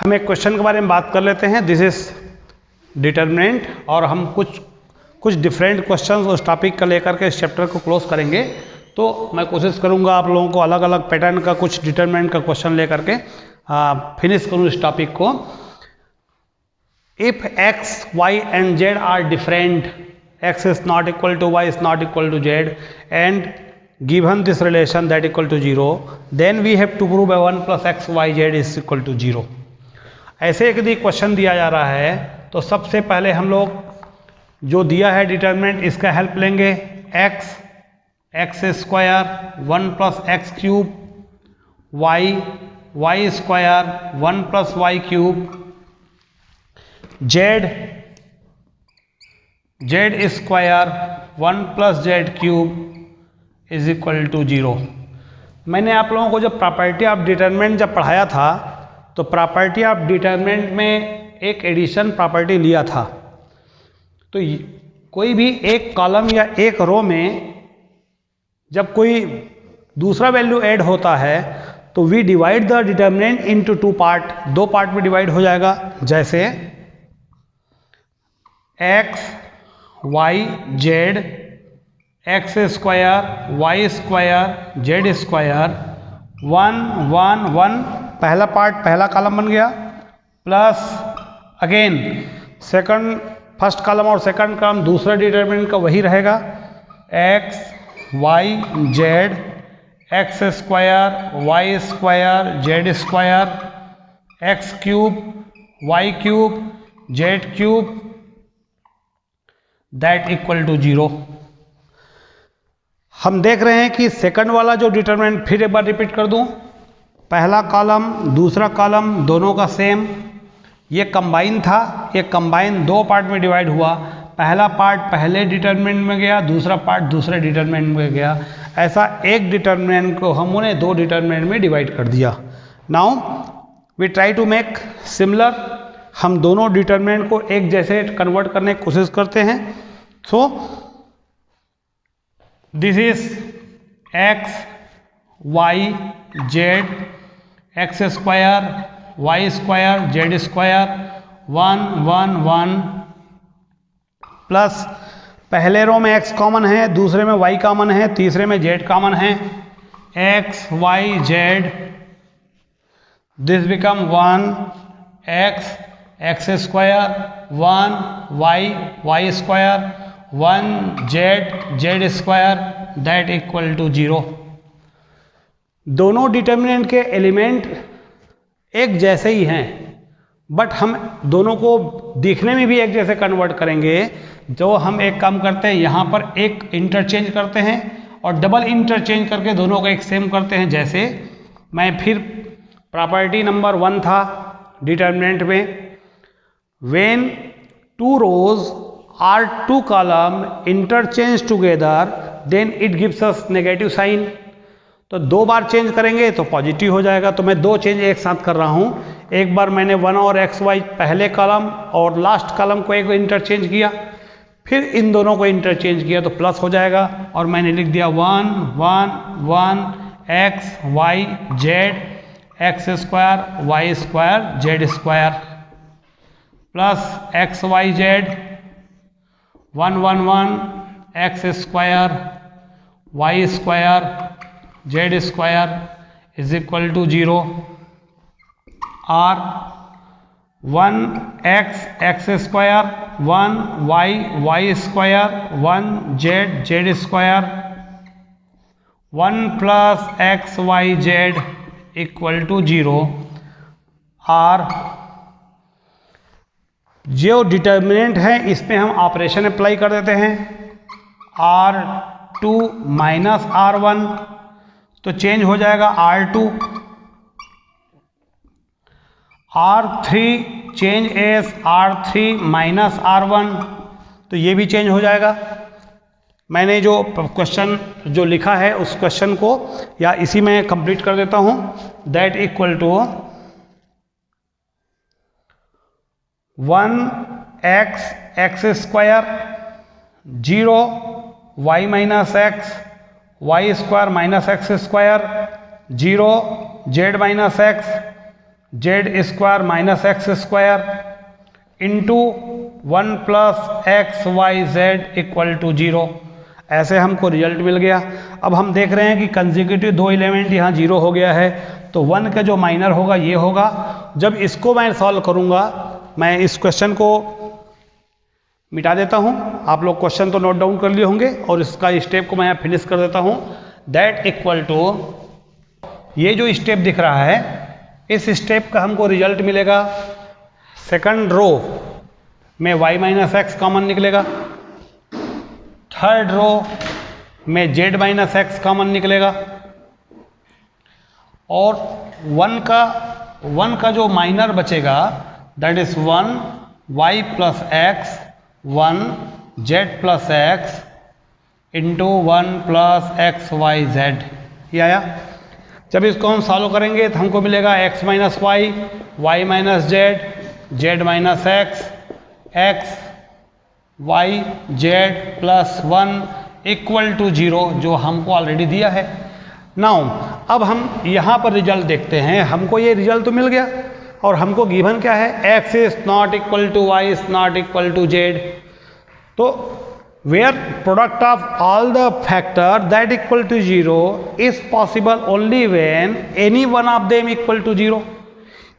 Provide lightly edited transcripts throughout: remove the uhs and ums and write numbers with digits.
हम एक क्वेश्चन के बारे में बात कर लेते हैं। दिस इज डिटर्मिनेंट और हम कुछ डिफरेंट क्वेश्चंस उस टॉपिक का लेकर के इस चैप्टर को क्लोज करेंगे। तो मैं कोशिश करूंगा आप लोगों को अलग अलग पैटर्न का कुछ डिटर्मिनेंट का क्वेश्चन लेकर के फिनिश करूं इस टॉपिक को। If x, y and z are different, x is not equal to y is not equal to z and given this relation that equal to 0, then we have to prove 1 plus x y z is equal to 0। ऐसे यदि question दिया जा रहा है तो सबसे पहले हम लोग जो दिया है डिटर्मिनेंट इसका हेल्प लेंगे। x square 1 plus x cube, y square 1 plus y cube, z square 1 plus z cube is equal to 0। मैंने आप लोगों को जब प्रॉपर्टी ऑफ डिटर्मिनेंट जब पढ़ाया था तो प्रॉपर्टी ऑफ डिटर्मिनेंट में एक एडिशन प्रॉपर्टी लिया था। तो कोई भी एक कॉलम या एक रो में जब कोई दूसरा वैल्यू ऐड होता है तो we divide the determinant into two part, दो पार्ट में डिवाइड हो जाएगा। जैसे x y z, x square y square z square 1 1 1 पहला पार्ट पहला कॉलम बन गया, plus again second first column और सेकंड कॉलम दूसरा डिटर्मिनेंट का वही रहेगा। x y z, x square y square z square, x cube y cube z cube that equal to 0। हम देख रहे हैं कि सेकंड वाला जो डिटरमिनेंट, फिर एक बार रिपीट कर दूं, पहला कॉलम दूसरा कॉलम दोनों का सेम, ये कंबाइन था, ये कंबाइन दो पार्ट में डिवाइड हुआ। पहला पार्ट पहले डिटरमिनेंट में गया, दूसरा पार्ट दूसरे डिटरमिनेंट में गया। ऐसा एक डिटरमिनेंट को हमने दो डिटरमिनेंट में डिवाइड कर दिया। Now we try to make similar, हम दोनों डिटरमिनेंट को एक जैसे कन्वर्ट करने की कोशिश करते हैं। So this is x y z, x square y square z square 1 1 1 plus पहले रो में x कॉमन है, दूसरे में y कॉमन है, तीसरे में z कॉमन है। x y z, this become 1 x square 1 y square 1 z square that equal to 0। दोनों डिटर्मिनेंट के एलिमेंट एक जैसे ही हैं, बट हम दोनों को दिखने में भी एक जैसे कन्वर्ट करेंगे। जो हम एक काम करते हैं, यहाँ पर एक इंटरचेंज करते हैं और डबल इंटरचेंज करके दोनों को एक सेम करते हैं। जैसे मैं फिर प्रॉपर्टी नंबर 1 था डिटर्मिनेंट में, when two rows are two column interchange together then it gives us negative sign. तो दो बार चेंज करेंगे तो पॉजिटिव हो जाएगा। तो मैं दो चेंज एक साथ कर रहा हूँ। एक बार मैंने 1 और x y पहले कॉलम और लास्ट कॉलम को एक इंटरचेंज किया, फिर इन दोनों को इंटरचेंज किया तो प्लस हो जाएगा। और मैंने लिख दिया 1 1 1 x y z, x square y square z square plus x y z 1 1 1 x square y square z square is equal to 0। और 1 x square 1 y square 1 z square 1 plus x y z equal to 0। और जो determinant है इसमें हम operation apply कर देते हैं। R2 minus R1 तो चेंज हो जाएगा R2, R3 changes R3 minus R1 तो ये भी चेंज हो जाएगा। मैंने जो क्वेश्चन जो लिखा है उस क्वेश्चन को या इसी में कंप्लीट कर देता हूं। That equal to 1 x square 0 y minus x y square minus x square 0 z minus x z square minus x square into 1 plus x y z equal to 0। ऐसे हमको रिजल्ट मिल गया। अब हम देख रहे हैं कि कंसेक्यूटिव दो एलिमेंट यहाँ 0 हो गया है, तो 1 का जो माइनर होगा ये होगा। जब इसको मैं सॉल्व करूँगा, मैं इस क्वेश्चन को मिटा देता हूँ। आप लोग क्वेश्चन तो नोट डाउन कर लिए होंगे और इसका स्टेप को मैं यहाँ फिनिश कर देता हूँ। दैट इक्वल टू, ये जो स्टेप दिख रहा है, इस स्टेप का हमको रिजल्ट मिलेगा, सेकंड रो में y माइनस एक्स कॉमन निकलेगा, थर्ड रो में z माइनस एक्स कॉमन निकलेगा, और 1 का जो माइनर बचेगा that is 1 y plus x 1 z plus x into 1 plus x y z. ये आया। जब इसको हम सॉल्व करेंगे तो हमको मिलेगा x minus y, y minus z, z minus x, x y z plus 1 equal to 0, जो हमको ऑलरेडी दिया है। नाउ अब हम यहाँ पर रिजल्ट देखते हैं। हमको ये रिजल्ट तो मिल गया और हमको गिवन क्या है, x is not equal to y is not equal to z. तो where product of all the factor that equal to 0 is possible only when any one of them equal to 0।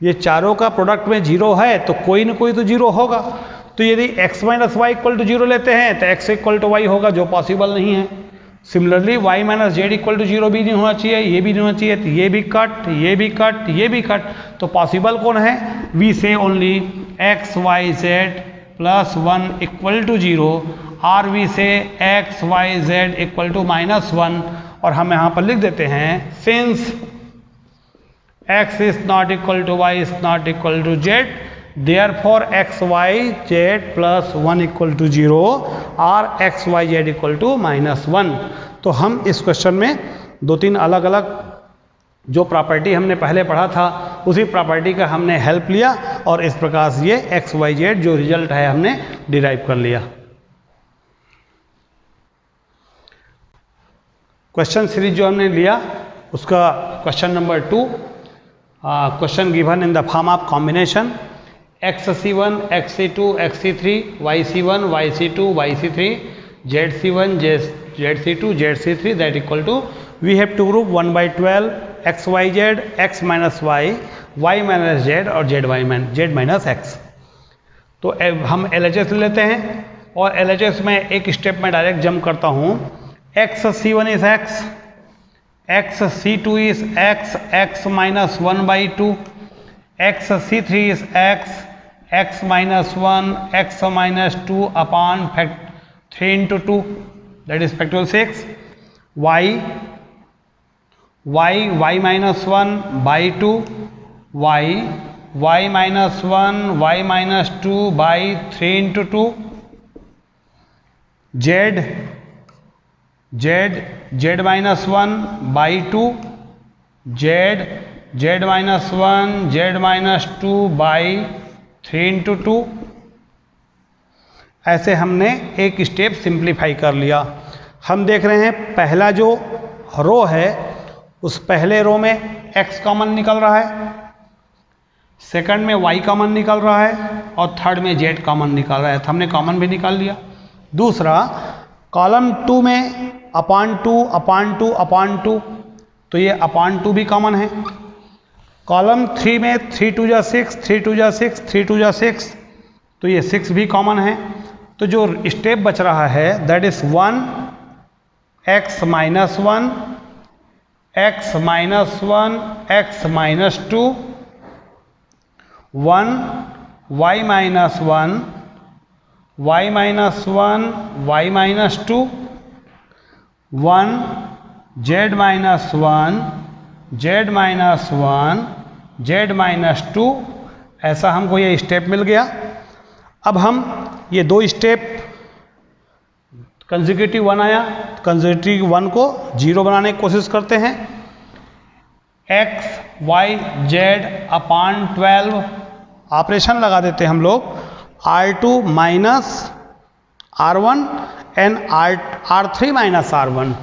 ये चारों का product में 0 है तो कोई ना कोई तो 0 होगा। तो यदि x minus y equal to 0 लेते हैं तो x इक्वल टू वाई होगा, जो पॉसिबल नहीं है। Similarly y minus z equal to 0 भी नहीं होना चाहिए, ये भी नहीं होना चाहिए, तो ये भी कट, ये भी कट, ये भी कट। तो पॉसिबल कौन है, we say only x y z plus 1 equal to 0, और we say x y z equal to -1। और हम यहाँ पर लिख देते हैं since x is not equal to y is not equal to z, therefore x y z plus 1 equal to 0 और x y z equal to -1। तो हम इस क्वेश्चन में 2-3 अलग अलग जो प्रॉपर्टी हमने पहले पढ़ा था उसी प्रॉपर्टी का हमने हेल्प लिया और इस प्रकार से ये एक्स वाई जेड जो रिजल्ट है हमने डिराइव कर लिया। क्वेश्चन सीरीज जो हमने लिया उसका question number 2, question given in the form of combination xc1 xc2 xc3 yc1 yc2 yc3 zc1 zc2 zc3 that equal to we have to group 1/12 xyz x minus y minus z और z minus x। तो हम LHS लेते हैं और LHS में एक step में direct jump करता हूँ। xc1 is x, xc2 is x, x minus 1/2, xc3 is x, x minus 1, x minus 2 upon 3 into 2 that is factorial 6, y minus 1 by 2, y minus 1, y minus 2 by 3 into 2, z minus 1 by 2, z minus 1, z minus 2 by 3 into 2। ऐसे हमने एक step simplify कर लिया। हम देख रहे हैं पहला जो रो है उस पहले रो में x कॉमन निकल रहा है, सेकंड में y कॉमन निकल रहा है और थर्ड में z कॉमन निकल रहा है, तो हमने कॉमन भी निकाल लिया। दूसरा कॉलम 2 में अपान 2, तो ये अपान 2 भी कॉमन है। कॉलम 3 में 3 2 जा 6, 3 2 जा 6, 3 2 जा 6, तो ये 6 भी कॉमन है। तो जो स्टेप बच रहा है that is 1 x minus 1, x minus 1, x minus 2, 1 y minus 1, y minus 1, y minus 2, 1 z minus 1, z minus 1, z minus 2। ऐसा हमको ये स्टेप मिल गया। अब हम ये दो स्टेप कंसेक्यूटिव 1 आया, कंसेक्यूटिव 1 को 0 बनाने की कोशिश करते हैं। x y z अपान 12 ऑपरेशन लगा देते हैं हम लोग, r2 minus r1 and r3 minus r1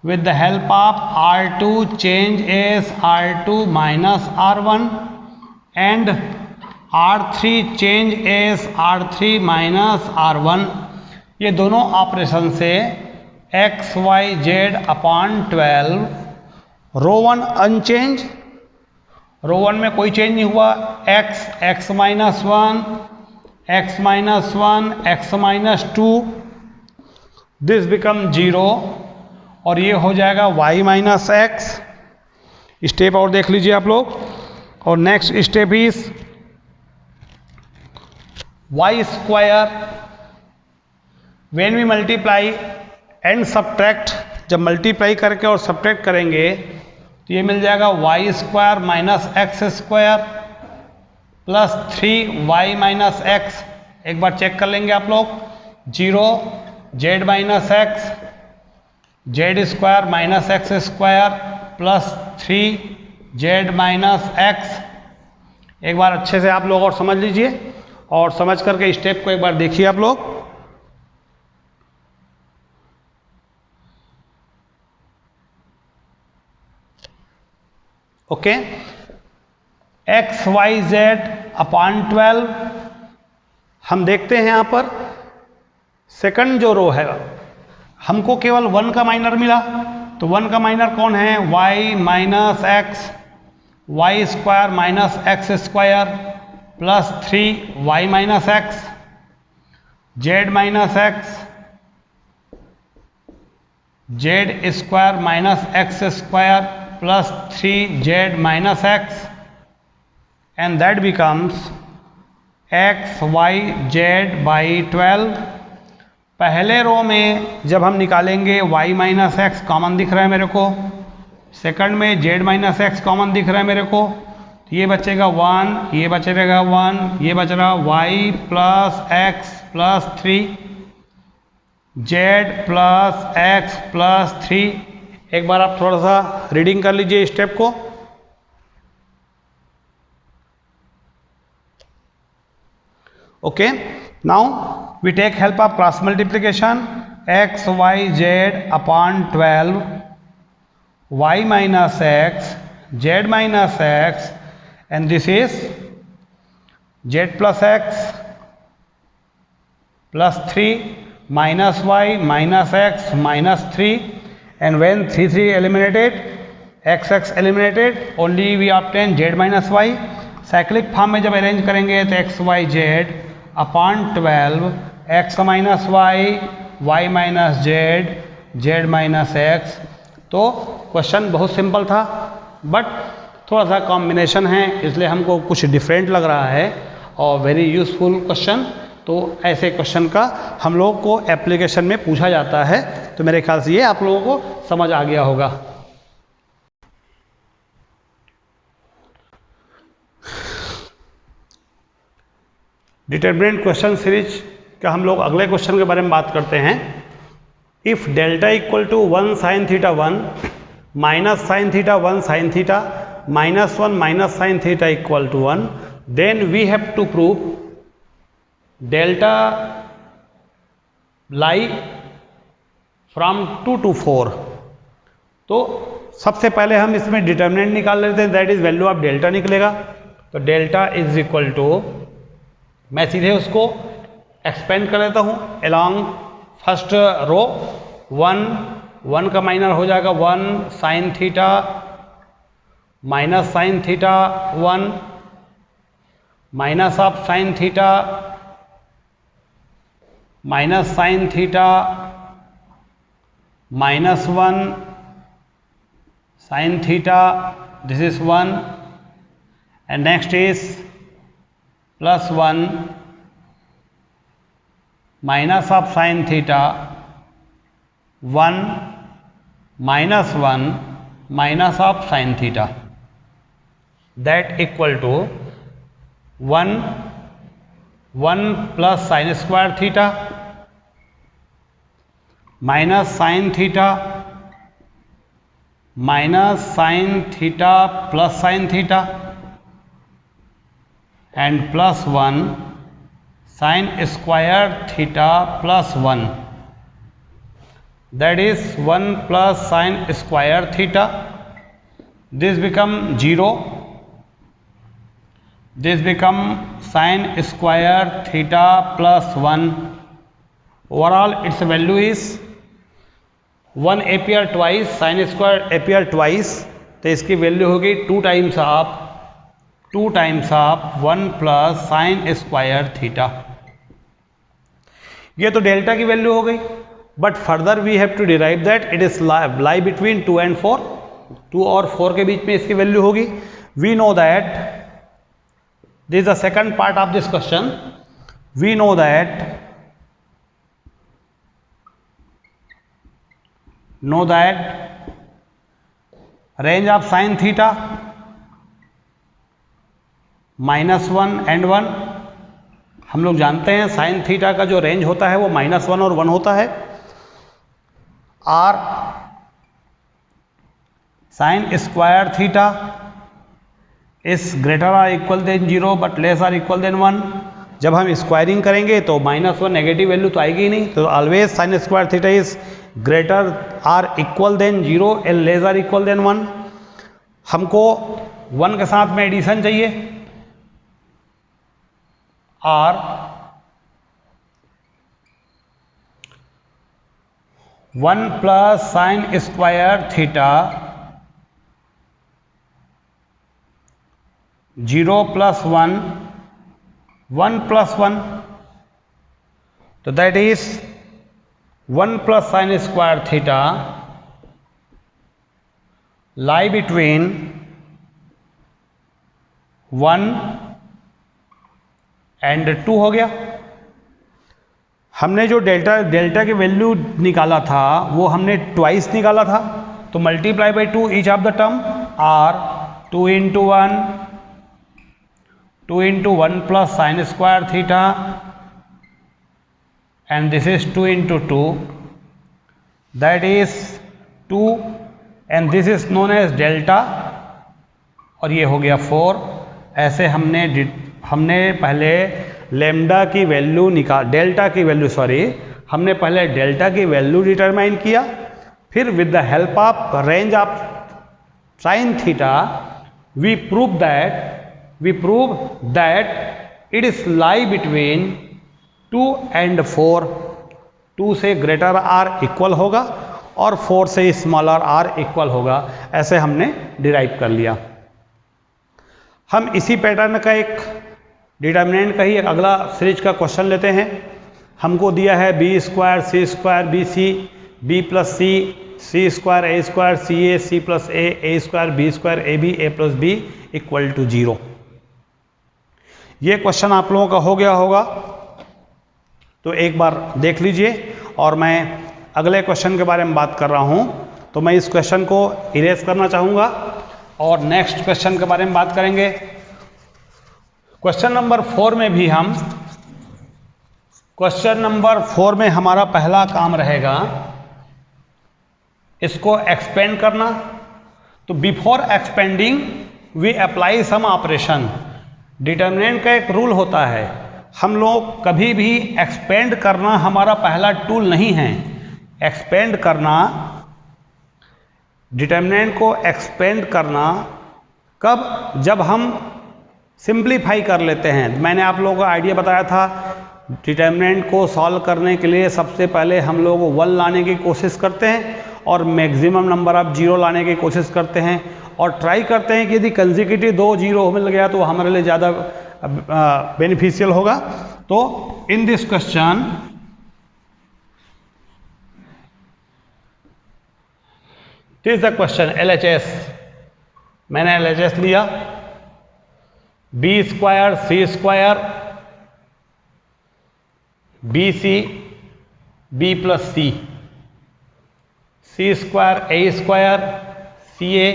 with the help of r2 change as r2 minus r1 and R3 changes R3 minus R1, ये दोनों ऑपरेशन से एक्स वाई जेड अपॉन 12, रो 1 unchange, रो 1 में कोई चेंज नहीं हुआ, x minus 1, x minus 1, x minus 2, this become 0, और ये हो जाएगा y माइनस एक्स। स्टेप और देख लीजिए आप लोग। और next step is y square, when we multiply and subtract, जब मल्टीप्लाई करके और सब्ट्रैक्ट करेंगे तो ये मिल जाएगा y square minus x square plus 3y minus x. एक बार चेक कर लेंगे आप लोग, 0 z minus x, z square minus x square plus 3z minus x. एक बार अच्छे से आप लोग और समझ लीजिए, और समझ करके स्टेप को एक बार देखिए आप लोग। Okay, x y z upon 12, हम देखते हैं यहां पर सेकंड जो रो है, हमको केवल 1 का माइनर मिला, तो 1 का माइनर कौन है, y minus x, y square minus x square plus 3y minus x, z minus x, z square minus x square plus 3z minus x, and that becomes x y z by 12। पहले row में जब हम निकालेंगे y minus x common दिख रहा है मेरे को, सेकंड में z माइनस एक्स कॉमन दिख रहा है मेरे को, तो ये बचेगा 1, ये बचेगा 1, ये बच रहा y plus x plus 3, z plus x plus 3। एक बार आप थोड़ा सा रीडिंग कर लीजिए स्टेप को। Okay, now we take help of cross multiplication, x y z upon 12, y minus x, z minus x, and this is z plus x plus 3 minus y minus x minus 3, and when 3 eliminated, x eliminated, only we obtain z minus y। Cyclic form में जब arrange करेंगे तो x y z अपॉन 12, x minus y minus z minus x. तो question बहुत simple था, but थोड़ा सा कॉम्बिनेशन है इसलिए हमको कुछ डिफरेंट लग रहा है, और वेरी यूजफुल क्वेश्चन। तो ऐसे क्वेश्चन का हम लोगों को एप्लीकेशन में पूछा जाता है, तो मेरे ख्याल से ये आप लोगों को समझ आ गया होगा। डिटरमिनेंट क्वेश्चन सीरीज का हम लोग अगले क्वेश्चन के बारे में बात करते हैं। If delta equal to 1 sine theta 1 minus sine theta 1 sine theta minus 1 minus sine theta equal to 1, then we have to prove delta lie from 2 to 4। तो सबसे पहले हम इसमें डिटरमिनेंट निकाल लेते हैं, that is value of delta निकलेगा। तो डेल्टा इज इक्वल टू, मैं सीधे उसको एक्सपेंड कर देता हूँ अलॉन्ग फर्स्ट रो। 1 का माइनर हो जाएगा 1 sine theta minus sine theta 1 minus of sine theta minus sine theta minus 1 sine theta, this is 1, and next is plus 1 minus of sine theta 1 minus 1 minus of sine theta, that equal to 1 plus sine square theta minus sine theta minus sine theta plus sine theta, and plus 1 sine square theta plus 1, that is 1 plus sin square theta, this become 0, this become sin square theta plus 1. Overall its value is 1 appear twice, sin square appear twice, तो इसकी value होगी 2 times of 1 plus sine square theta. ये तो delta की value हो गई. But further we have to derive that it is lie between 2 and 4. 2 और 4 के बीच में इसकी वैल्यू होगी. We know that this is the second part of this question. We know that range of sine theta -1 and 1. हम लोग जानते हैं sine theta का जो रेंज होता है वो -1 और 1 होता है. Or sine square theta is greater or equal than 0 but less or equal than 1. जब हम स्क्वायरिंग करेंगे तो -1 नेगेटिव वैल्यू तो आएगी ही नहीं. तो always sine square theta is greater or equal than 0 and less or equal than 1. हमको 1 के साथ में एडिशन चाहिए. Or 1 plus sine square theta 0 plus 1 1 plus 1, तो that is 1 plus sine square theta lie between 1 and 2 हो गया. हमने जो डेल्टा की वैल्यू निकाला था वो हमने ट्वाइस निकाला था. तो multiply by 2 each of the term. Or 2 into 1 2 into 1 plus sin square theta and this is 2 into 2, that is 2 and this is known as delta और ये हो गया 4. ऐसे हमने पहले लेमडा की वैल्यू हमने पहले डेल्टा की वैल्यू डिटरमाइन किया. फिर with the help of range of sine theta we prove that it is lie between 2 and 4. 2 से ग्रेटर आर इक्वल होगा और 4 से स्मॉलर आर इक्वल होगा. ऐसे हमने डिराइव कर लिया. हम इसी पैटर्न का एक डिटर्मिनेंट का ही एक अगला सीरीज का क्वेश्चन लेते हैं. हमको दिया है B square C square B C B plus C square A square C A C plus A square B square A B A plus B equal to 0. ये क्वेश्चन आप लोगों का हो गया होगा तो एक बार देख लीजिए. और मैं अगले क्वेश्चन के बारे में बात कर रहा हूं तो मैं इस क्वेश्चन को इरेज करना चाहूँगा और नेक्स्ट क्वेश्चन के बारे में बात करेंगे. क्वेश्चन नंबर 4 में हमारा पहला काम रहेगा इसको एक्सपेंड करना. तो before expanding we apply some operation. Determinant का एक रूल होता है, हम लोग कभी भी एक्सपेंड करना हमारा पहला टूल नहीं है. एक्सपेंड करना, डिटर्मिनेंट को एक्सपेंड करना कब, जब हम सिंप्लीफाई कर लेते हैं. मैंने आप लोगों को आइडिया बताया था डिटर्मिनेंट को सॉल्व करने के लिए सबसे पहले हम लोग 1 लाने की कोशिश करते हैं और मैक्सिमम नंबर ऑफ 0 लाने की कोशिश करते हैं और ट्राई करते हैं कि यदि कंसेक्यूटिव 2 0 मिल गया तो हमारे लिए ज़्यादा बेनिफिशियल होगा. तो in this question this the question LHS. मैंने LHS लिया B square C square B C B plus C C square A square C A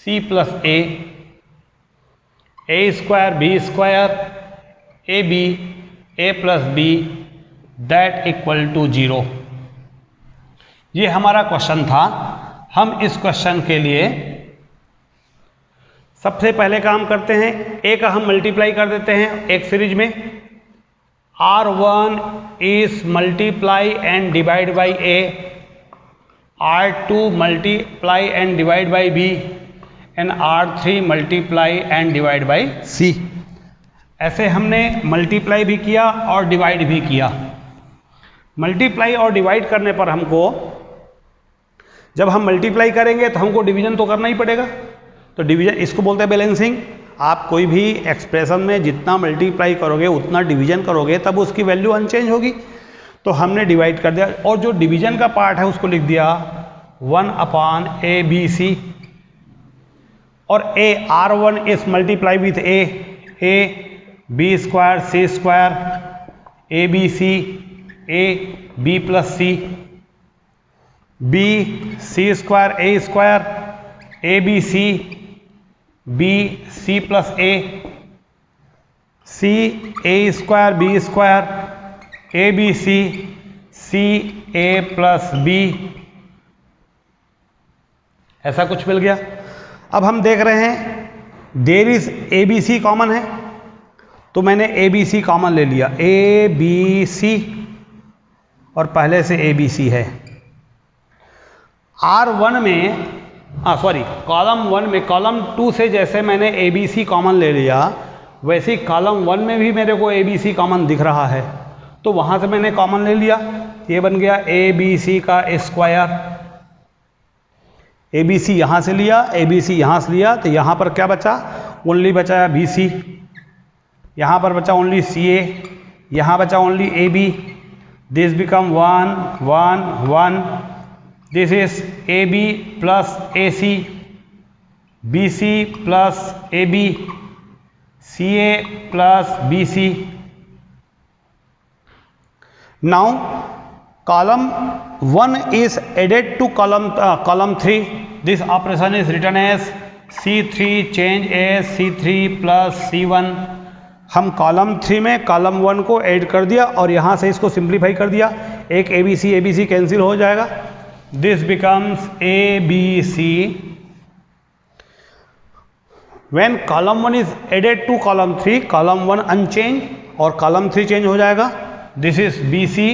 C plus A square B square A B A plus B that equal to 0. ये हमारा question था. हम इस question के लिए सबसे पहले काम करते हैं, ए का हम मल्टीप्लाई कर देते हैं एक सीरीज में. R1 is multiply and divide by A, R2 multiply and divide by B and R3 multiply and divide by C. ऐसे हमने मल्टीप्लाई भी किया और डिवाइड भी किया। मल्टीप्लाई और डिवाइड करने पर हमको, जब हम मल्टीप्लाई करेंगे तो हमको डिवीजन तो करना ही पड़ेगा। तो डिवीजन, इसको बोलते हैं बैलेंसिंग। आप कोई भी एक्सप्रेशन में जितना मल्टीप्लाई करोगे उतना डिवीजन करोगे, तब उसकी वैल्यू अनचेंज होगी। तो हमने डिवाइड कर दिया, और जो डिवीजन का पार्ट है उसको लिख दिया 1/ABC, और R1 is multiply with A B square C square ABC A B plus C B C square A square ABC B C plus A C A square B square ABC C A plus B, ऐसा कुछ मिल गया। अब हम देख रहे हैं there is ABC common है, तो मैंने ABC कॉमन ले लिया, ABC, और पहले से ABC है। R1 में कॉलम 1 में, कॉलम 2 से जैसे मैंने ABC कॉमन ले लिया, वैसे ही कॉलम 1 में भी मेरे को ABC कॉमन दिख रहा है, तो वहां से मैंने कॉमन ले लिया। ये बन गया ABC का स्क्वायर। ABC यहां से लिया, ABC यहां से लिया, तो यहां पर क्या बचा, ओनली बचा BC, यहां पर बचा ओनली CA, यहां बचा only AB। This become 1 1 1, this is AB plus AC, BC plus AB, CA plus BC। Now column 1 is added to column 3. This operation is written as C3 change as C3 plus C1। हम column 3 में column 1 को add कर दिया और यहां से इसको simplify कर दिया, एक ABC कैंसिल हो जाएगा। This becomes ABC। When column 1 is added to column 3, column 1 unchange और column 3 चेंज हो जाएगा। This is BC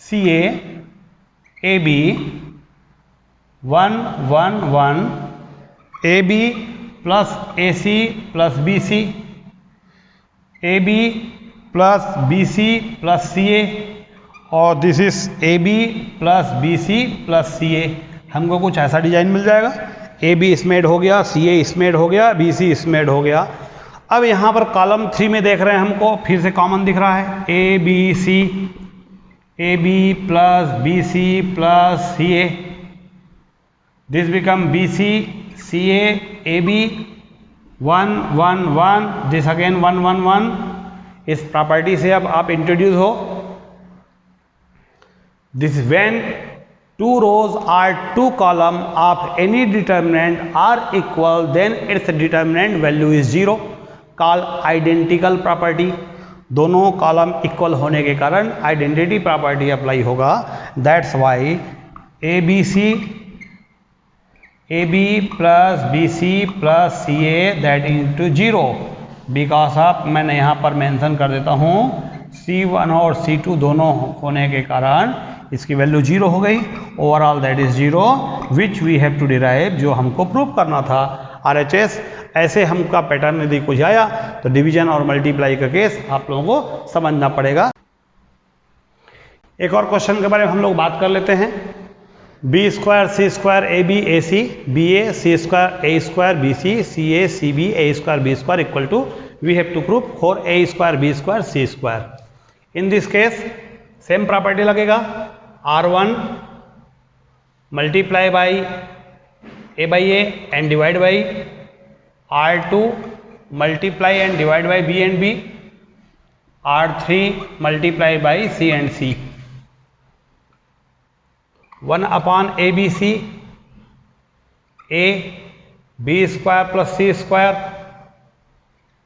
CA AB 1 1 1, AB plus AC plus BC, AB plus BC plus CA, और this is AB plus BC plus CA। हमको कुछ ऐसा design मिल जाएगा, AB इसमें add हो गया, CA इसमें ऐड हो गया, BC इसमें ऐड हो गया। अब यहां पर कॉलम 3 में देख रहे हैं, हमको फिर से कॉमन दिख रहा है, ABC AB plus BC plus CA। This become BC CA AB 1 1 1, this again 1 1 1। इस प्रॉपर्टी से अब आप इंट्रोड्यूस हो। This when two rows or two column of any determinant are equal, then its determinant value is 0, call identical property. दोनों column equal होने के कारण identity property apply होगा। That's why ABC AB plus BC plus CA that into 0, because of, मैंने यहाँ पर mention कर देता हूँ, C1 और C2 दोनों होने के कारण इसकी वैल्यू 0 हो गई। Overall that is 0 which we have to derive, जो हमको प्रूव करना था। RHS ऐसे हमका पैटर्न यदि कुछ आया तो डिवीजन और मल्टीप्लाई का केस आप लोगों को समझना पड़ेगा। एक और क्वेश्चन के बारे में हम लोग बात कर लेते हैं। B square C square AB AC BA C square A square BC CA CB A square B square equal to, we have to prove 4A square B square C square. In this case same property लगेगा, R1 multiply by A by A and divide by R2 multiply and divide by B and B, R3 multiply by C and C, 1 upon ABC A B square plus C square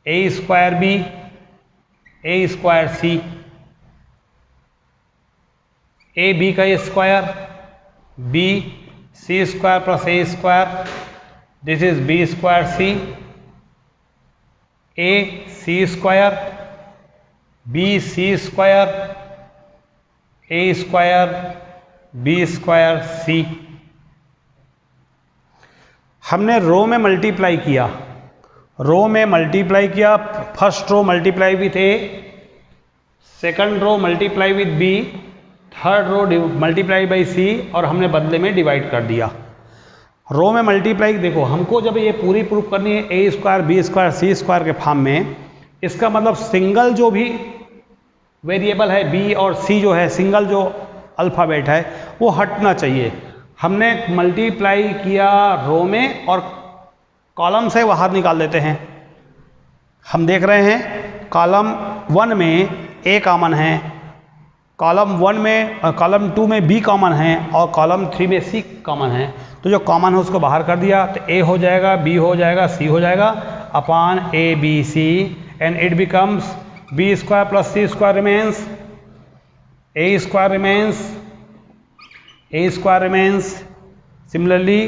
A square B A square C, A B का square B C square plus A square, this is B square C, A C square B C square A square B square C। हमने रो में multiply किया रो में multiply किया, first row multiply with A, second row multiply with B, third row multiply by C, और हमने बदले में divide कर दिया। रो में मल्टीप्लाई देखो, हमको जब ये पूरी प्रूफ करनी है ए square B square C square के फॉर्म में, इसका मतलब सिंगल जो भी वेरिएबल है बी और सी जो है, सिंगल जो अल्फ़ाबेट है वो हटना चाहिए। हमने मल्टीप्लाई किया रो में और कॉलम से बाहर निकाल देते हैं। हम देख रहे हैं कॉलम 1 में ए कॉमन है, कॉलम 1 में कॉलम 2 में बी कॉमन है और कॉलम 3 में सी कॉमन है। तो जो कॉमन है उसको बाहर कर दिया, तो ए हो जाएगा, बी हो जाएगा, सी हो जाएगा upon A B C, and it becomes B square plus C square remains, A square remains, A square remains, similarly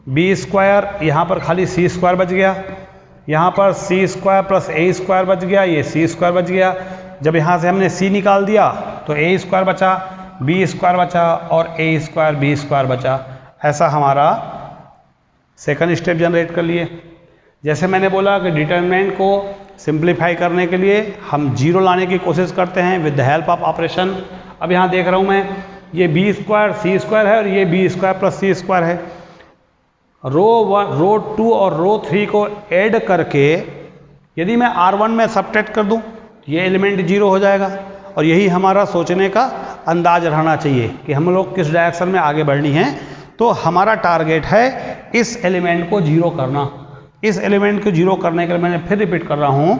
B square, यहाँ पर खाली सी स्क्वायर बच गया, यहाँ पर C square plus A square बच गया, ये सी स्क्वायर बच गया। जब यहाँ से हमने सी निकाल दिया तो ए स्क्वायर बचा, बी स्क्वायर बचा और ए स्क्वायर बी स्क्वायर बचा। ऐसा हमारा सेकंड स्टेप जनरेट कर लिए। जैसे मैंने बोला कि डिटरमिनेंट को सिंप्लीफाई करने के लिए हम जीरो लाने की कोशिश करते हैं with the help of operation. अब यहाँ देख रहा हूँ मैं, ये बी स्क्वायर सी स्क्वायर है और ये B square plus C square है। रो 1 रो 2 और रो 3 को ऐड करके यदि मैं R1 में सब्ट्रैक्ट कर दूं, ये एलिमेंट जीरो हो जाएगा। और यही हमारा सोचने का अंदाज रहना चाहिए कि हम लोग किस डायरेक्शन में आगे बढ़नी है। तो हमारा टारगेट है इस एलिमेंट को जीरो करना। इस एलिमेंट को जीरो करने के लिए मैंने फिर रिपीट कर रहा हूँ,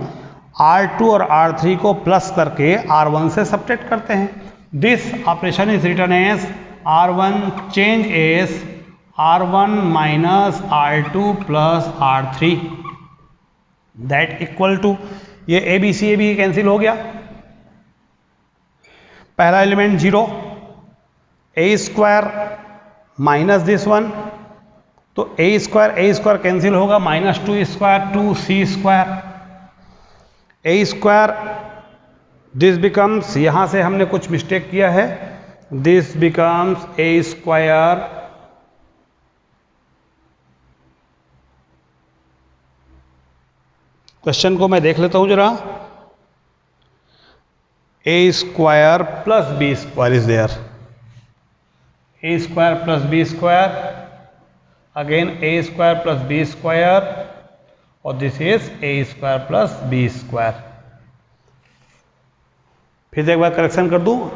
R2 और R3 को प्लस करके R1 से सब्ट्रैक्ट करते हैं। This operation is written as R1 change as R1 minus R2 plus R3 that equal to, ये ए बी कैंसिल हो गया। पहला element zero, A square minus this one, तो ए स्क्वायर कैंसिल होगा, minus 2 square 2 C square, A square this becomes, यहां से हमने कुछ मिस्टेक किया है, this becomes A square question को मैं देख लेता हूं जरा, A square plus B square is there, A square plus B square, again A square plus B square, और this is A square plus B square. फिर से एक बार करेक्शन कर दूं,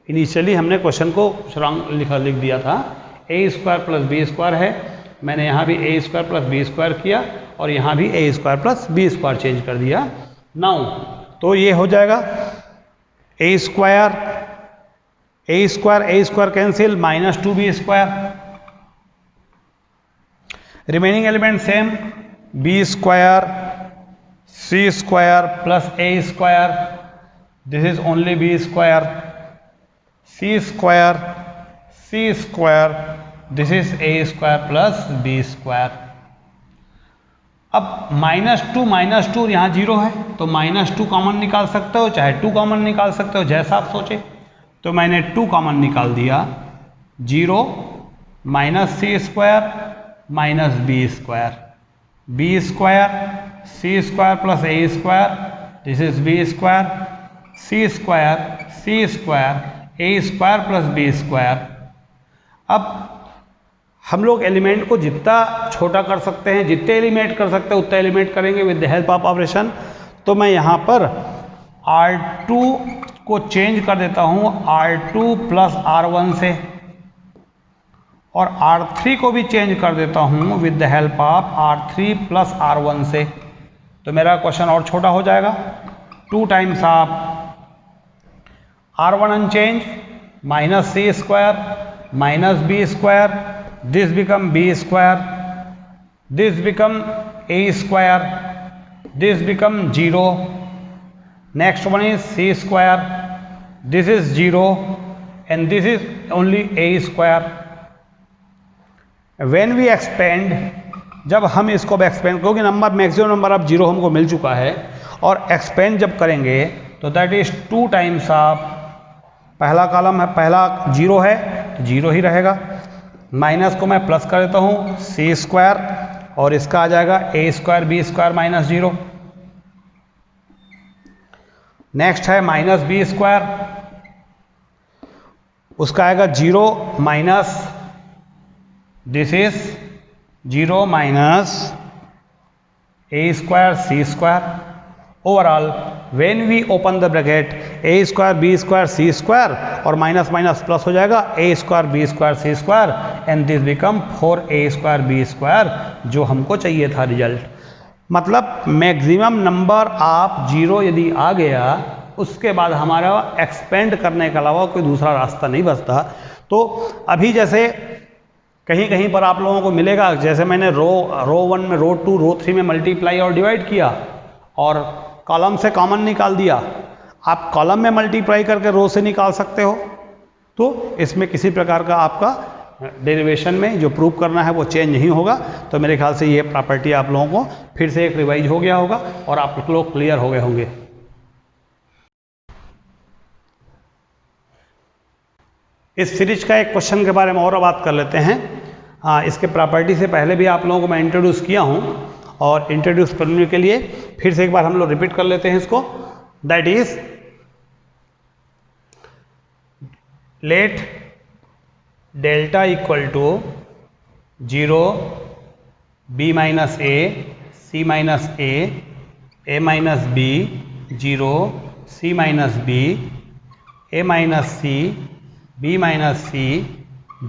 इनिशियली हमने क्वेश्चन को रॉन्ग लिख दिया था, A square plus B square है, मैंने यहाँ भी A square plus B square किया और यहाँ भी A square plus B square change कर दिया। नाउ तो ये हो जाएगा A square cancel, minus 2b square, remaining element same, B square C square plus A square, this is only B square, C square this is A square plus B square. अब minus two यहाँ zero है तो -2 common निकाल सकते हो, चाहे 2 common निकाल सकते हो, जैसा आप सोचे। तो मैंने 2 कॉमन निकाल दिया, 0 minus C square minus B square C square plus A square, this is B square, C square A square plus B square. अब हम लोग एलिमेंट को जितना छोटा कर सकते हैं, जितने एलिमेंट कर सकते हैं उतना एलिमेंट करेंगे with the help of operation. तो मैं यहाँ पर R2 को चेंज कर देता हूँ R2 प्लस R1 से, और R3 को भी चेंज कर देता हूँ with the help of R3 plus R1 से। तो मेरा क्वेश्चन और छोटा हो जाएगा, 2 times of R1 unchange minus C square minus B square, this become b square, this become a square, this become 0, next one is c square, this is 0 and this is only a square. when we expand, जब हम इसको expand, क्योंकि number maximum number of 0 हमको मिल चुका है, और expand जब करेंगे तो दैट इज 2 टाइम्स ऑफ, पहला कॉलम है, पहला 0 है तो 0 ही रहेगा, माइनस को मैं प्लस कर देता हूँ सी स्क्वायर और इसका आ जाएगा A square B square minus 0। Next है माइनस बी स्क्वायर, उसका आएगा 0 minus this is 0 minus A square C square. Overall when we open the bracket A square B square C square और माइनस माइनस प्लस हो जाएगा A square B square C square and this become 4a square B square, जो हमको चाहिए था result. मतलब maximum number आप 0 यदि आ गया उसके बाद हमारा एक्सपेंड करने के अलावा कोई दूसरा रास्ता नहीं बचता। तो अभी जैसे कहीं कहीं पर आप लोगों को मिलेगा, जैसे मैंने रो 1 में, रो 2, रो 3 में मल्टीप्लाई और डिवाइड किया और कॉलम से कॉमन निकाल दिया। आप कॉलम में मल्टीप्लाई करके रो से निकाल सकते हो, तो इसमें किसी प्रकार का आपका डेरिवेशन में जो प्रूव करना है वो चेंज नहीं होगा। तो मेरे ख्याल से ये प्रॉपर्टी आप लोगों को फिर से एक रिवाइज हो गया होगा और आप लोग क्लियर हो गए होंगे। इस सीरीज का एक क्वेश्चन के बारे में और बात कर लेते हैं। इसके प्रॉपर्टी से पहले भी आप लोगों को मैं इंट्रोड्यूस किया हूं और इंट्रोड्यूस करने के लिए फिर से एक बार हम लोग रिपीट कर लेते हैं इसको। That is let delta equal to 0 b minus A C minus A minus B 0 c minus B A minus C B minus C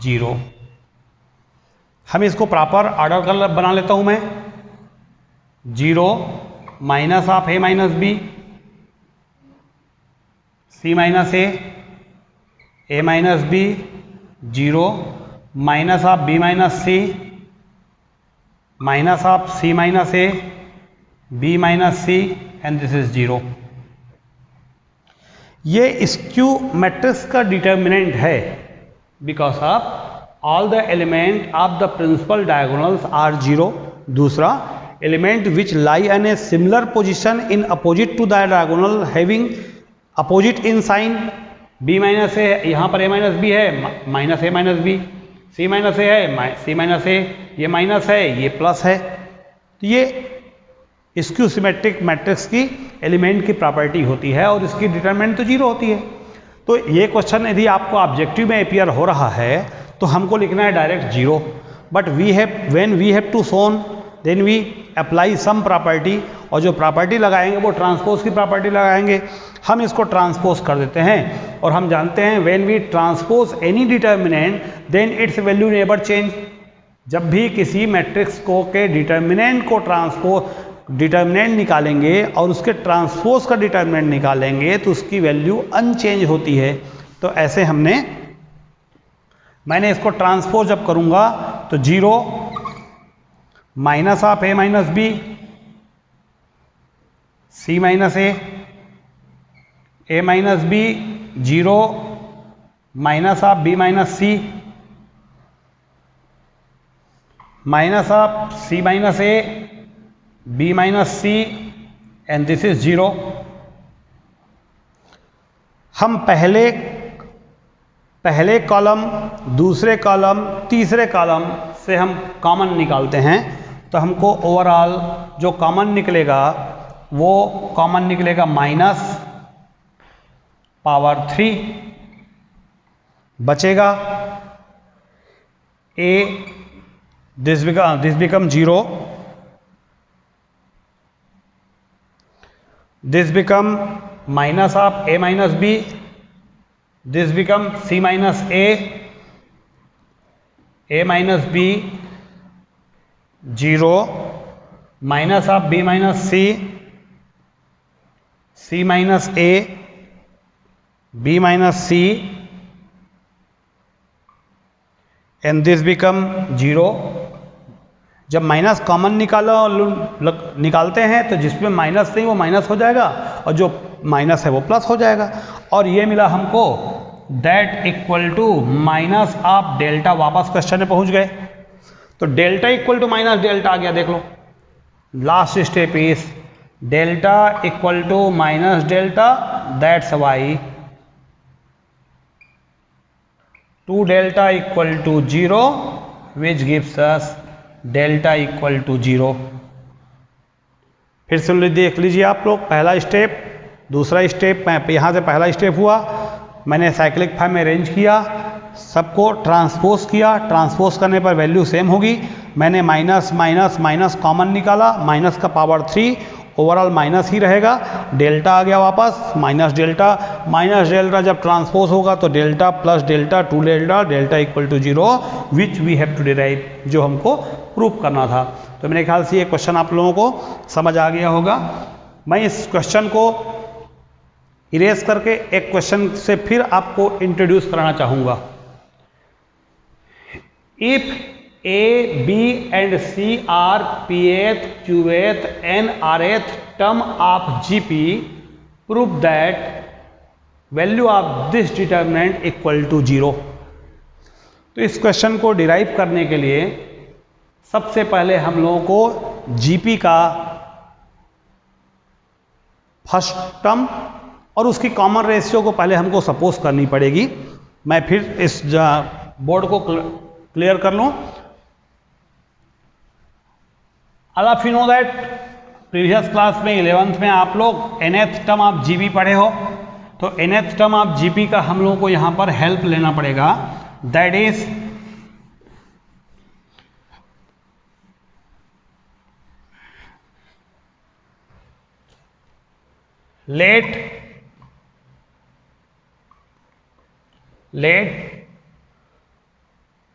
0। हम इसको प्रॉपर ऑर्डर कर बना लेता हूं मैं। 0 minus of A minus B C minus A minus B 0 minus of B minus C minus of C minus A B minus C and this is 0। ये skew matrix का determinant है because of all the element of the principal diagonals are 0। दूसरा, element which lie in a similar position in opposite to the diagonal having opposite in sign. B minus A, यहाँ पर ए minus B है, minus A minus B, C minus ए है, सी minus ए, ये minus है, ये plus है। तो ये स्क्यू सिमेट्रिक मैट्रिक्स की एलिमेंट की प्रॉपर्टी होती है और इसकी डिटरमिनेंट तो 0 होती है। तो ये क्वेश्चन यदि आपको ऑब्जेक्टिव में अपीयर हो रहा है तो हमको लिखना है direct 0, but when we have to shown then we apply some property, और जो प्रॉपर्टी लगाएंगे वो ट्रांसपोज की प्रॉपर्टी लगाएंगे। हम इसको ट्रांसपोज कर देते हैं और हम जानते हैं when we transpose any determinant then its value never change. जब भी किसी मैट्रिक्स को के डिटर्मिनेंट को डिटर्मिनेंट निकालेंगे और उसके ट्रांसपोज का डिटर्मिनेंट निकालेंगे तो उसकी वैल्यू अनचेंज होती है। तो ऐसे मैंने इसको ट्रांसपोज जब करूंगा तो 0 minus of A minus B C minus A minus B 0 minus of B minus C minus of C minus A B minus C and this is 0। हम पहले कॉलम, दूसरे कॉलम, तीसरे कॉलम से हम कॉमन निकालते हैं तो हमको ओवरऑल जो कॉमन निकलेगा वो कॉमन निकलेगा माइनस पावर 3 बचेगा A, this become 0, this become minus of A minus B, this become C minus A minus B 0 minus of B minus C minus A B minus C and this become 0। जब minus common निकालते हैं तो जिसमें minus नहीं वो minus हो जाएगा और जो माइनस है वो प्लस हो जाएगा। और ये मिला हमको that equal to minus of delta. वापस क्वेश्चन में पहुंच गए तो delta equal to minus delta आ गया। देख लो last step is delta equal to minus delta, that's why 2 delta equal to 0 which gives us delta equal to 0। फिर से देख लीजिए आप लोग, पहला स्टेप, दूसरा स्टेप, यहाँ से पहला स्टेप हुआ, मैंने साइक्लिक फॉर्म में अरेंज किया, सबको ट्रांसपोज किया, ट्रांसपोज करने पर वैल्यू सेम होगी, मैंने माइनस माइनस माइनस कॉमन निकाला, माइनस का पावर 3, ओवरऑल माइनस ही रहेगा, डेल्टा आ गया वापस, माइनस डेल्टा जब ट्रांसपोज होगा तो delta plus delta, 2 delta, delta equal to 0, which we have to derive, जो हमको प्रूव करना था। तो मेरे ख्याल से ये क्वेश्चन आप लोगों को समझ आ गया होगा। मैं इस क्वेश्चन को इरेज करके एक क्वेश्चन से फिर आपको इंट्रोड्यूस कराना चाहूँगा। If A, B and C are pth, qth and rth term of GP, prove that value of this determinant equal to 0। तो इस क्वेश्चन को डिराइव करने के लिए सबसे पहले हम लोगों को GP का फर्स्ट टर्म और उसकी कॉमन रेशियो को पहले हमको सपोज करनी पड़ेगी। मैं फिर इस बोर्ड को क्लियर कर लूँ। All of you know that previous class में 11th में आप लोग nth टर्म ऑफ जीपी पढ़े हो, तो nth टर्म ऑफ जीपी का हम लोगों को यहां पर हेल्प लेना पड़ेगा, that is let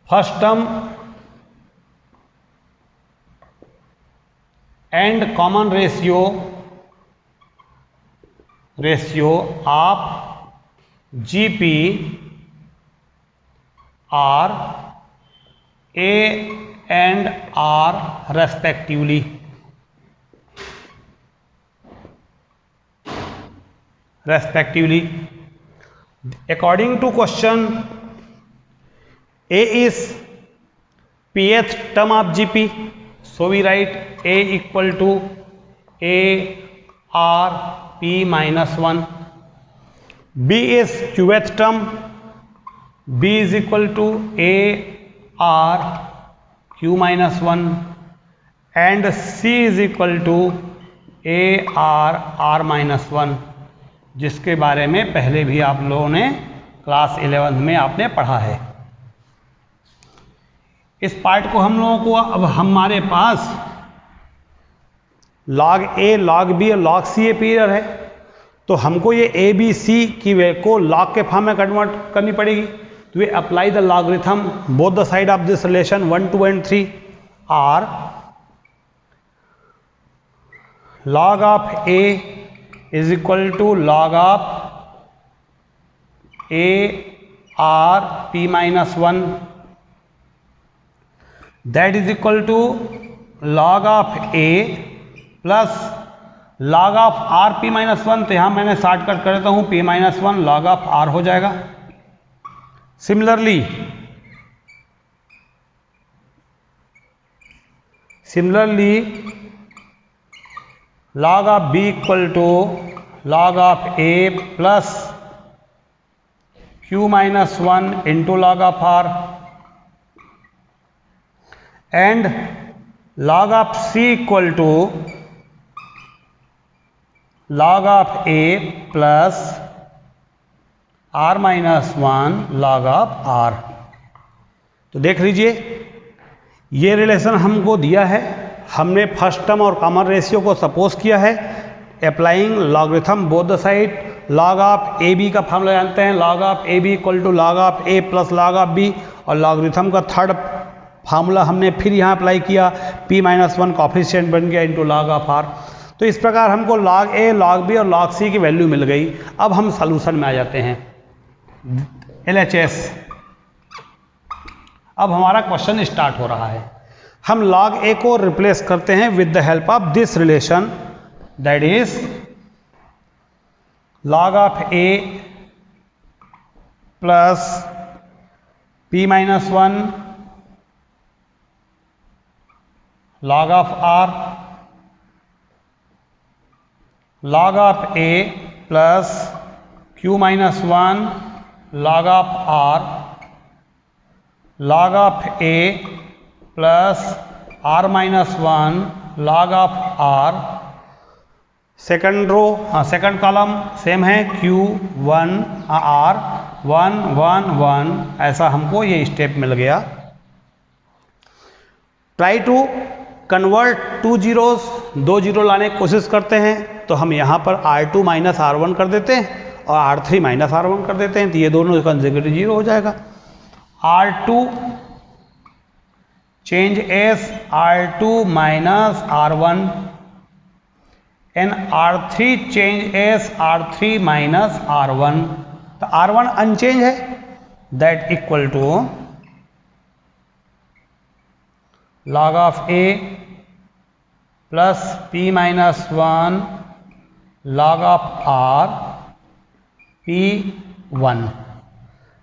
first term and common ratio of GP are A and R respectively। According to question, A is pth term of GP, so we write A equal to A R P minus 1. B is qth term, B is equal to A R Q minus 1 and C is equal to A R R minus 1, जिसके बारे में पहले भी आप लोगों ने class 11 में आपने पढ़ा है। इस पार्ट को हम लोगों को अब हमारे पास log A, log B और log C पेयर है, तो हमको ये A, B, C की वैल्यू को log के फॉर्म में कन्वर्ट करनी पड़ेगी। तो we apply the logarithm both the side of this relation 1, 2 and 3 are log of A is equal to log of A R P minus 1, that is equal to log of A plus log of R P minus 1, तो यहां मैंने shortcut कर देता हूं, P minus 1 log of R हो जाएगा। Similarly log of B equal to log of A plus Q minus 1 into log of R and log of C equal to log of A plus R minus 1 log of R। तो देख लीजिए, ये relation हमको दिया है, हमने first term और common ratio को सपोज किया है, applying logarithm both the side, log of A B का फॉर्मूला जानते हैं, log of A B equal to log of A plus log of B, और लॉगरिथम का थर्ड फार्मूला हमने फिर यहाँ अप्लाई किया, P माइनस 1 कॉफिशिएंट बन गया इंटू log ऑफ R। तो इस प्रकार हमको log A, log B और log C की वैल्यू मिल गई। अब हम सॉल्यूशन में आ जाते हैं, LHS। अब हमारा क्वेश्चन स्टार्ट हो रहा है। हम log A को रिप्लेस करते हैं with the help of this relation, that is log of A plus P minus 1 log of R, log of A plus Q minus 1 log of R, log of A plus r minus 1 log of r, second row second column same है Q1 R 1 1 1, ऐसा हमको ये step मिल गया। Try to convert to zeros, दो zero लाने की कोशिश करते हैं, तो हम यहाँ पर R2 माइनस R1 कर देते हैं और R3 माइनस R1 कर देते हैं, तो ये दोनों कंसेक्यूटिव जीरो हो जाएगा। R2 changes R2 minus R1 and R3 changes R3 minus R1, तो R1 अनचेंज है, that equal to log of A plus P minus 1 log of R P1,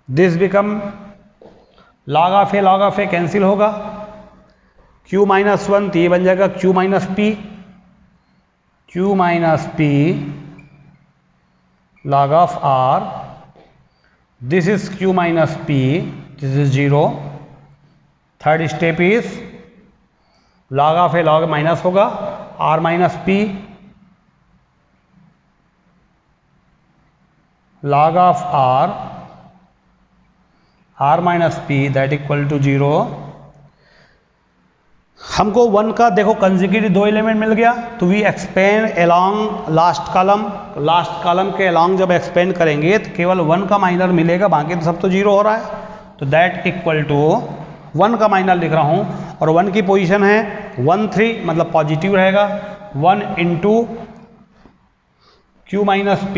this become log of A cancel होगा, Q minus 1 तो ये बन जाएगा Q minus P log of R, this is Q minus P, this is 0। Third step is log of A log minus होगा R minus P log of R minus P, that equal to 0। हमको 1 का देखो consecutive दो element मिल गया, तो we expand along last column के along जब एक्सपेंड करेंगे तो केवल 1 का माइनर मिलेगा, बाकी तो सब तो 0 हो रहा है, तो दैट इक्वल टू 1 का माइनर लिख रहा हूं और 1 की पोजीशन है 1 3, मतलब पॉजिटिव रहेगा, 1 into Q minus P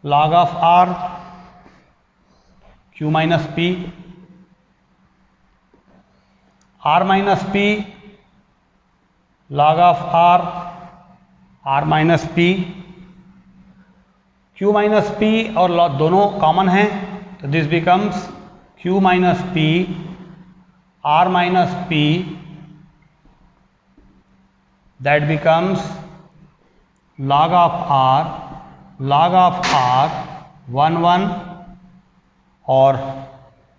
log of R Q minus P, R minus P log of R minus P, Q minus P और दोनों कॉमन हैं, तो this becomes Q minus P R minus P, that becomes log of R 1 1, और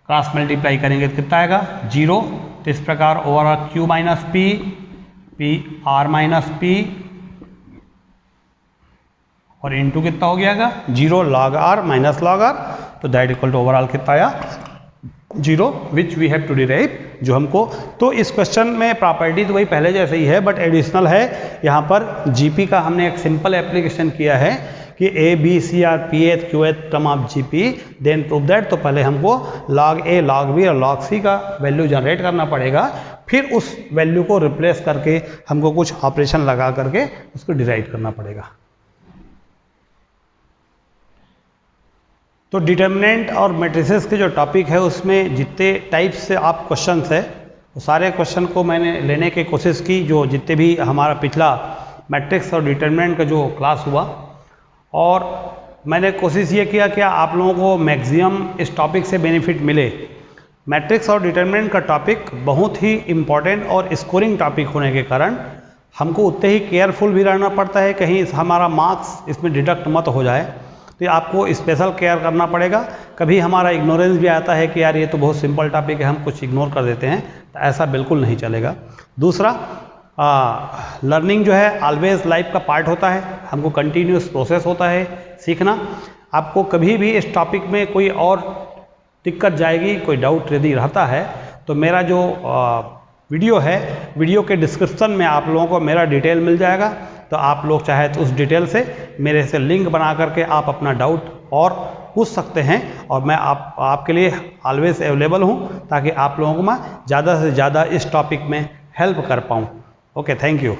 cross multiply करेंगे तो कितना आएगा 0। तो इस प्रकार overall Q minus P R minus P और इनटू कितना हो गया 0 log R minus log R, तो दैट इक्वल टू ओवरऑल कितना आया 0, which we have to derive, जो हमको। तो इस क्वेश्चन में प्रॉपर्टी तो वही पहले जैसे ही है, बट एडिशनल है यहाँ पर जीपी का हमने एक सिंपल एप्लीकेशन किया है कि A B C are P th Q th term of GP, then prove that. तो पहले हमको log A log B और log C का वैल्यू जनरेट करना पड़ेगा, फिर उस वैल्यू को रिप्लेस करके हमको कुछ ऑपरेशन लगा करके उसको डिराइव करना पड़ेगा। तो डिटर्मिनेंट और मैट्रिसेस के जो टॉपिक है उसमें जितने टाइप्स से आप क्वेश्चंस है, वो सारे क्वेश्चन को मैंने लेने की कोशिश की, जो जितने भी हमारा पिछला मैट्रिक्स और डिटर्मिनेंट का जो क्लास हुआ, और मैंने कोशिश ये किया कि आप लोगों को मैक्सिमम इस टॉपिक से बेनिफिट मिले। मैट्रिक्स और डिटर्मिनेंट का टॉपिक बहुत ही इम्पॉर्टेंट और स्कोरिंग टॉपिक होने के कारण हमको उतने ही केयरफुल भी रहना पड़ता है, कहीं हमारा मार्क्स इसमें डिडक्ट मत हो जाए, तो आपको स्पेशल केयर करना पड़ेगा। कभी हमारा इग्नोरेंस भी आता है कि यार ये तो बहुत सिंपल टॉपिक है, हम कुछ इग्नोर कर देते हैं, तो ऐसा बिल्कुल नहीं चलेगा। दूसरा, लर्निंग जो है ऑलवेज लाइफ का पार्ट होता है, हमको कंटिन्यूस प्रोसेस होता है सीखना। आपको कभी भी इस टॉपिक में कोई और दिक्कत जाएगी, कोई डाउट यदि रहता है, तो मेरा जो वीडियो है, वीडियो के डिस्क्रिप्शन में आप लोगों को मेरा डिटेल मिल जाएगा, तो आप लोग चाहे तो उस डिटेल से मेरे से लिंक बना करके आप अपना डाउट और पूछ सकते हैं, और मैं आपके लिए ऑलवेज अवेलेबल हूं, ताकि आप लोगों को मैं ज़्यादा से ज़्यादा इस टॉपिक में हेल्प कर पाऊं। Okay, thank you.